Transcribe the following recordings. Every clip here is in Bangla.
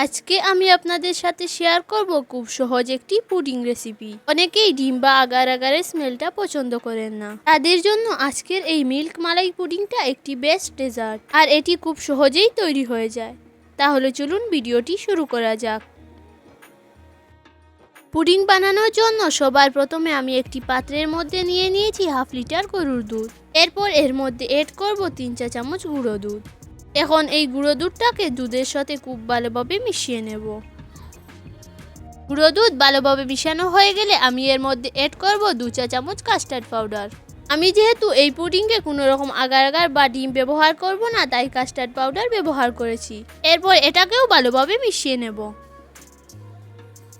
আজকে আমি আপনাদের সাথে শেয়ার করব খুব সহজ একটি পুডিং রেসিপি। অনেকেই ডিম বা আগার আগারের স্মেলটা পছন্দ করেন না, তাদের জন্য আজকের এই মিল্ক মালাই পুডিংটা একটি বেস্ট ডেজার্ট, আর এটি খুব সহজেই তৈরি হয়ে যায়। তাহলে চলুন ভিডিওটি শুরু করা যাক। পুডিং বানানোর জন্য সবার প্রথমে আমি একটি পাত্রের মধ্যে নিয়ে নিয়েছি হাফ লিটার গরুর দুধ। এরপর এর মধ্যে এড করব 3 চা চামচ গুঁড়ো দুধ। এখন এই গুঁড়ো দুধটাকে দুধের সাথে খুব ভালোভাবে মিশিয়ে নেব। গুঁড়ো দুধ ভালোভাবে মিশানো হয়ে গেলে আমি এর মধ্যে এড করব 2 চা চামচ কাস্টার্ড পাউডার। আমি যেহেতু এই পুডিংয়ে কোনো রকম আগার আগার বা ডিম ব্যবহার করব না, তাই কাস্টার্ড পাউডার ব্যবহার করেছি। এরপর এটাকেও ভালোভাবে মিশিয়ে নেব।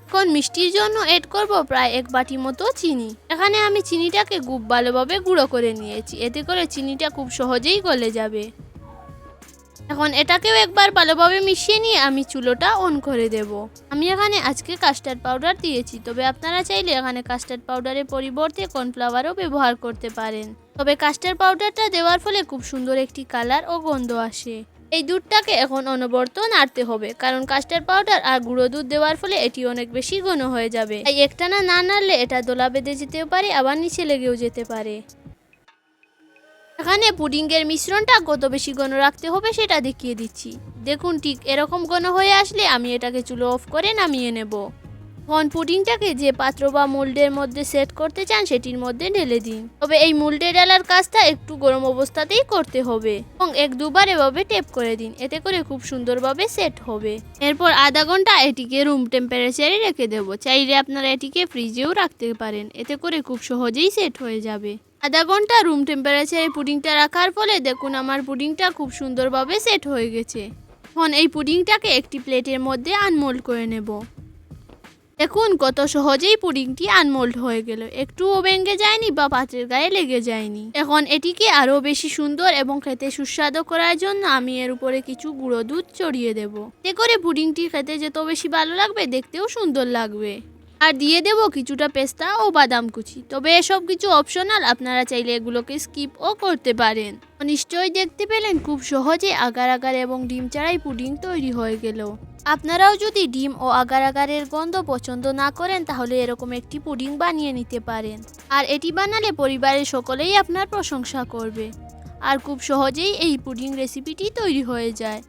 এখন মিষ্টির জন্য এড করব প্রায় 1 বাটি মতো চিনি। এখানে আমি চিনিটাকে খুব ভালোভাবে গুঁড়ো করে নিয়েছি, এতে করে চিনিটা খুব সহজেই গলে যাবে। এখন এটাকেও একবার ভালোভাবে মিশিয়ে নিয়ে আমি চুলোটা অন করে দেব। আমি এখানে আজকে কাস্টার্ড পাউডার দিয়েছি, তবে আপনারা চাইলে এখানে কাস্টার্ড পাউডারের পরিবর্তে কর্নফ্লাওয়ারও ব্যবহার করতে পারেন। তবে কাস্টার্ড পাউডারটা দেওয়ার ফলে খুব সুন্দর একটি কালার ও গন্ধ আসে। এই দুধটাকে এখন অনবরত নাড়তে হবে, কারণ কাস্টার্ড পাউডার আর গুঁড়ো দুধ দেওয়ার ফলে এটি অনেক বেশি ঘন হয়ে যাবে। তাই একটানা না নাড়লে এটা দোলা বেঁধে যেতেও পারে, আবার নিচে লেগেও যেতে পারে। এখানে পুডিংয়ের মিশ্রণটা কত বেশি ঘন রাখতে হবে সেটা দেখিয়ে দিচ্ছি। দেখুন, ঠিক এরকম ঘন হয়ে আসলে আমি এটাকে চুলো অফ করে নামিয়ে নেব। এখন পুডিংটাকে যে পাত্র বা মোল্ডের মধ্যে সেট করতে চান সেটির মধ্যে ঢেলে দিন। তবে এই মোল্ডে ডালার কাজটা একটু গরম অবস্থাতেই করতে হবে এবং 1-2 বার এভাবে টেপ করে দিন, এতে করে খুব সুন্দরভাবে সেট হবে। এরপর আধা ঘন্টা এটিকে রুম টেম্পারেচারে রেখে দেব। চাইলে আপনারা এটিকে ফ্রিজেও রাখতে পারেন, এতে করে খুব সহজেই সেট হয়ে যাবে। আধা ঘন্টা রুম টেম্পারেচারে পুডিংটা রাখার ফলে দেখুন আমার পুডিংটা খুব সুন্দরভাবে সেট হয়ে গেছে। এখন এই পুডিংটাকে একটি প্লেটের মধ্যে আনমোল্ড করে নেব। দেখুন কত সহজেই পুডিংটি আনমোল্ড হয়ে গেল, একটুও ভেঙে যায়নি বা পাত্রের গায়ে লেগে যায়নি। এখন এটিকে আরও বেশি সুন্দর এবং খেতে সুস্বাদু করার জন্য আমি এর উপরে কিছু গুঁড়ো দুধ ছড়িয়ে দেব। এতে করে পুডিংটি খেতে যত বেশি ভালো লাগবে, দেখতেও সুন্দর লাগবে। আর দিয়ে দেব কিছুটা পেস্তা ও বাদাম কুচি। তবে এসব কিছু অপশনাল, আপনারা চাইলে এগুলোকে স্কিপও করতে পারেন। নিশ্চয়ই দেখতে পেলেন খুব সহজে আগার আগার এবং ডিম ছাড়াই পুডিং তৈরি হয়ে গেল। আপনারাও যদি ডিম ও আগার আগারের গন্ধ পছন্দ না করেন, তাহলে এরকম একটি পুডিং বানিয়ে নিতে পারেন। আর এটি বানালে পরিবারের সকলেই আপনার প্রশংসা করবে। আর খুব সহজেই এই পুডিং রেসিপিটি তৈরি হয়ে যায়।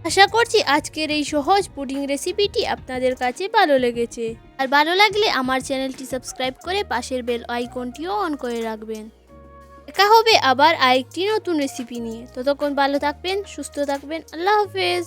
আশা করছি আজকের এই সহজ পুডিং রেসিপিটি আপনাদের কাছে ভালো লেগেছে। আর ভালো লাগলে আমার চ্যানেলটি সাবস্ক্রাইব করে পাশের বেল আইকনটিও অন করে রাখবেন। দেখা হবে আবার আরেকটি নতুন রেসিপি নিয়ে। ততক্ষণ ভালো থাকবেন, সুস্থ থাকবেন। আল্লাহ হাফেজ।